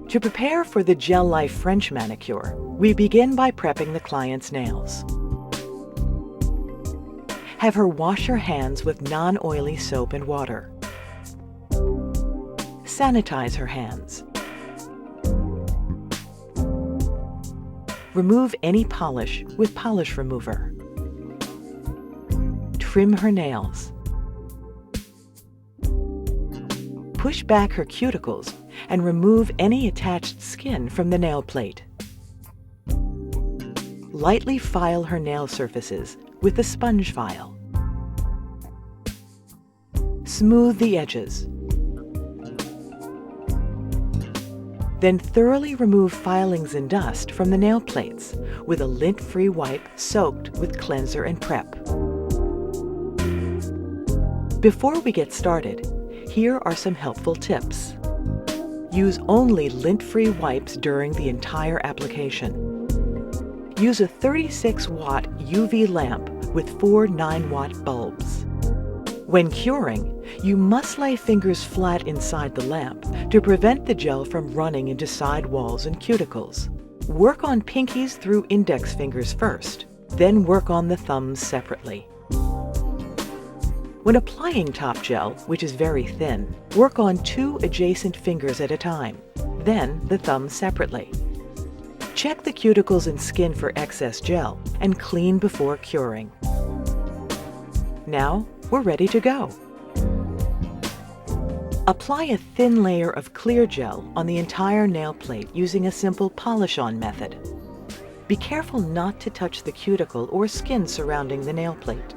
To prepare for the Gelife French manicure, we begin by prepping the client's nails. Have her wash her hands with non-oily soap and water. Sanitize her hands. Remove any polish with polish remover. Trim her nails. Push back her cuticles and remove any attached skin from the nail plate. Lightly file her nail surfaces with a sponge file. Smooth the edges. Then thoroughly remove filings and dust from the nail plates with a lint-free wipe soaked with cleanser and prep. Before we get started, here are some helpful tips. Use only lint-free wipes during the entire application. Use a 36-watt UV lamp with 4 9-watt bulbs. When curing, you must lay fingers flat inside the lamp to prevent the gel from running into side walls and cuticles. Work on pinkies through index fingers first, then work on the thumbs separately. When applying top gel, which is very thin, work on 2 adjacent fingers at a time, then the thumbs separately. Check the cuticles and skin for excess gel and clean before curing. Now we're ready to go. Apply a thin layer of clear gel on the entire nail plate using a simple polish-on method. Be careful not to touch the cuticle or skin surrounding the nail plate.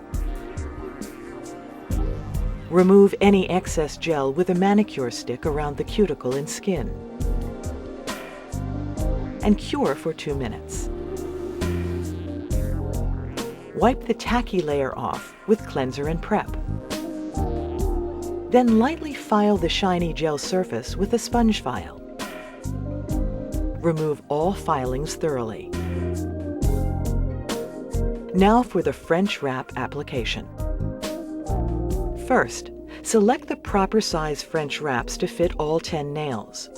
Remove any excess gel with a manicure stick around the cuticle and skin. And cure for 2 minutes. Wipe the tacky layer off with cleanser and prep. Then lightly file the shiny gel surface with a sponge file. Remove all filings thoroughly. Now for the French wrap application. First, select the proper size French wraps to fit all 10 nails.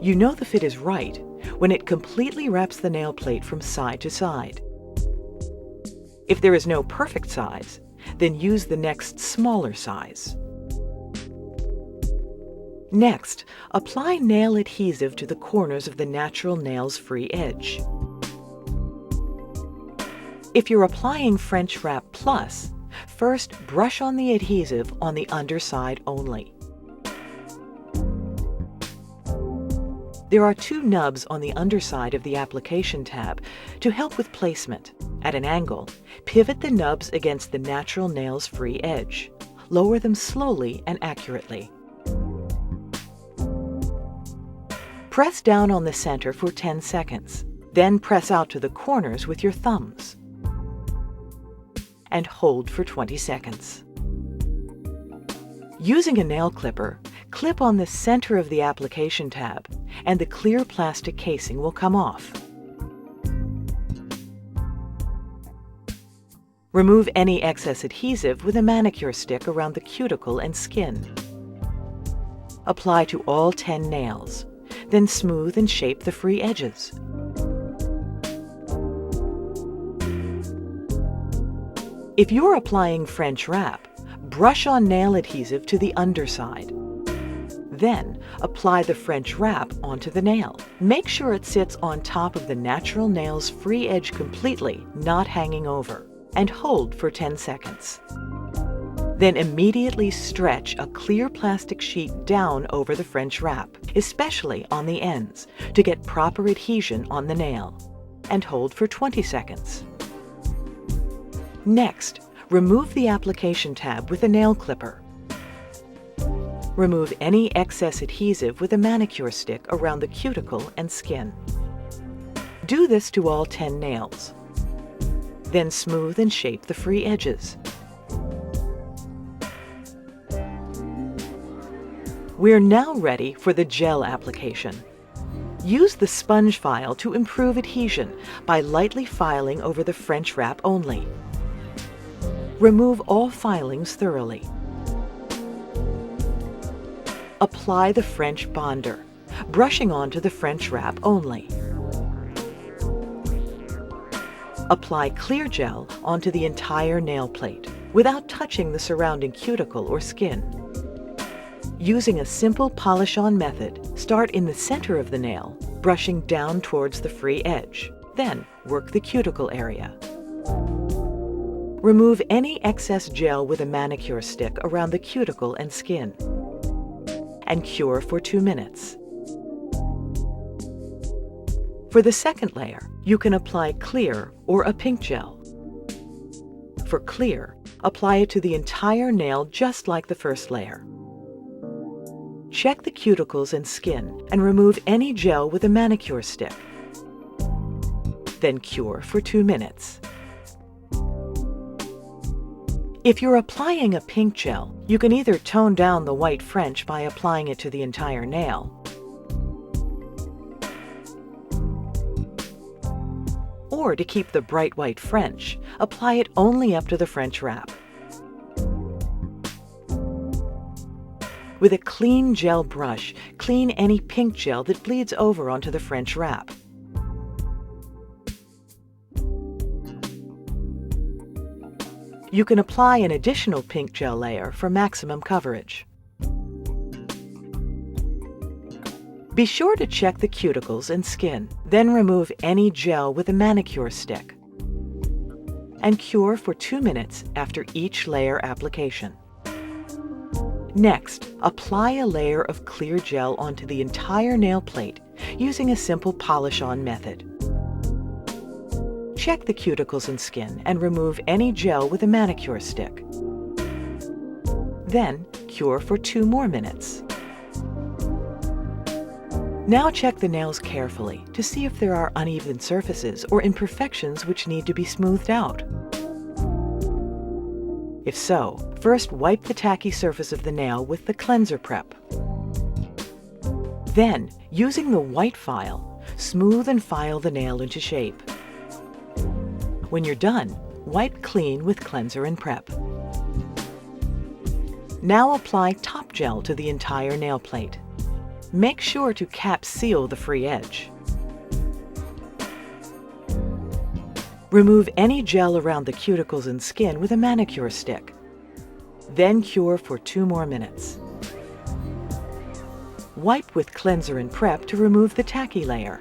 You know the fit is right when it completely wraps the nail plate from side to side. If there is no perfect size, then use the next smaller size. Next, apply nail adhesive to the corners of the natural nail's free edge. If you're applying French Wrap Plus, first brush on the adhesive on the underside only. There are 2 nubs on the underside of the application tab to help with placement. At an angle, pivot the nubs against the natural nail's free edge. Lower them slowly and accurately. Press down on the center for 10 seconds. Then press out to the corners with your thumbs. And hold for 20 seconds. Using a nail clipper, clip on the center of the application tab, and the clear plastic casing will come off. Remove any excess adhesive with a manicure stick around the cuticle and skin. Apply to all 10 nails, then smooth and shape the free edges. If you're applying French wrap, brush on nail adhesive to the underside. Then, apply the French wrap onto the nail. Make sure it sits on top of the natural nail's free edge completely, not hanging over, and hold for 10 seconds. Then immediately stretch a clear plastic sheet down over the French wrap, especially on the ends, to get proper adhesion on the nail, and hold for 20 seconds. Next, remove the application tab with a nail clipper. Remove any excess adhesive with a manicure stick around the cuticle and skin. Do this to all 10 nails. Then smooth and shape the free edges. We're now ready for the gel application. Use the sponge file to improve adhesion by lightly filing over the French wrap only. Remove all filings thoroughly. Apply the French bonder. brushing onto the French wrap only. Apply clear gel onto the entire nail plate without touching the surrounding cuticle or skin. Using a simple polish-on method, start in the center of the nail, brushing down towards the free edge. Then work the cuticle area. Remove any excess gel with a manicure stick around the cuticle and skin, and cure for 2 minutes. For the second layer, you can apply clear or a pink gel. For clear, apply it to the entire nail just like the first layer. Check the cuticles and skin and remove any gel with a manicure stick. Then cure for 2 minutes. If you're applying a pink gel, you can either tone down the white French by applying it to the entire nail, or to keep the bright white French, apply it only up to the French wrap. With a clean gel brush, clean any pink gel that bleeds over onto the French wrap. You can apply an additional pink gel layer for maximum coverage. Be sure to check the cuticles and skin, then remove any gel with a manicure stick, and cure for 2 minutes after each layer application. Next, apply a layer of clear gel onto the entire nail plate using a simple polish-on method. Check the cuticles and skin and remove any gel with a manicure stick. Then, cure for 2 more minutes. Now check the nails carefully to see if there are uneven surfaces or imperfections which need to be smoothed out. If so, first wipe the tacky surface of the nail with the cleanser prep. Then, using the white file, smooth and file the nail into shape. When you're done, wipe clean with cleanser and prep. Now apply top gel to the entire nail plate. Make sure to cap seal the free edge. Remove any gel around the cuticles and skin with a manicure stick. Then cure for 2 more minutes. Wipe with cleanser and prep to remove the tacky layer.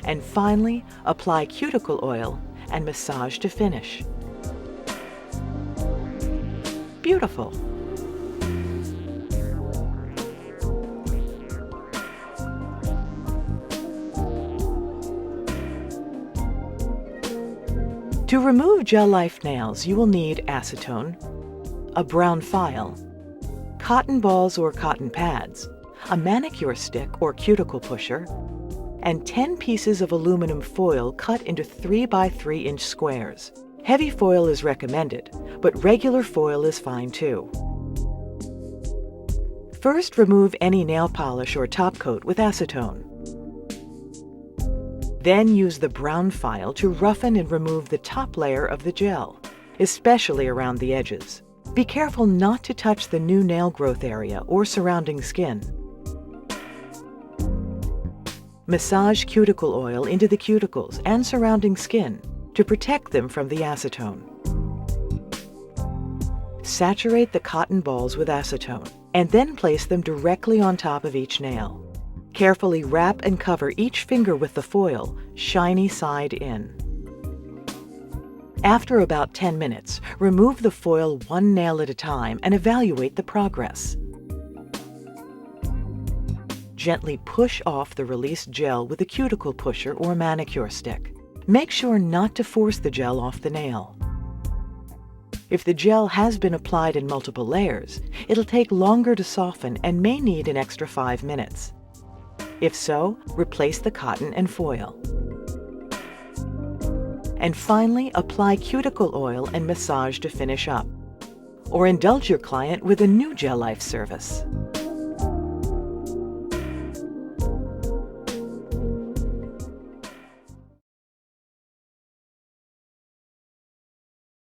And finally, apply cuticle oil and massage to finish. Beautiful! To remove Gelife nails, you will need acetone, a brown file, cotton balls or cotton pads, a manicure stick or cuticle pusher, and 10 pieces of aluminum foil cut into 3 by 3 inch squares. Heavy foil is recommended, but regular foil is fine too. First, remove any nail polish or top coat with acetone. Then use the brown file to roughen and remove the top layer of the gel, especially around the edges. Be careful not to touch the new nail growth area or surrounding skin. Massage cuticle oil into the cuticles and surrounding skin to protect them from the acetone. Saturate the cotton balls with acetone and then place them directly on top of each nail. Carefully wrap and cover each finger with the foil, shiny side in. After about 10 minutes, remove the foil 1 nail at a time and evaluate the progress. Gently push off the released gel with a cuticle pusher or manicure stick. Make sure not to force the gel off the nail. If the gel has been applied in multiple layers, it'll take longer to soften and may need an extra 5 minutes. If so, replace the cotton and foil. And finally, apply cuticle oil and massage to finish up. Or indulge your client with a new Gelife service.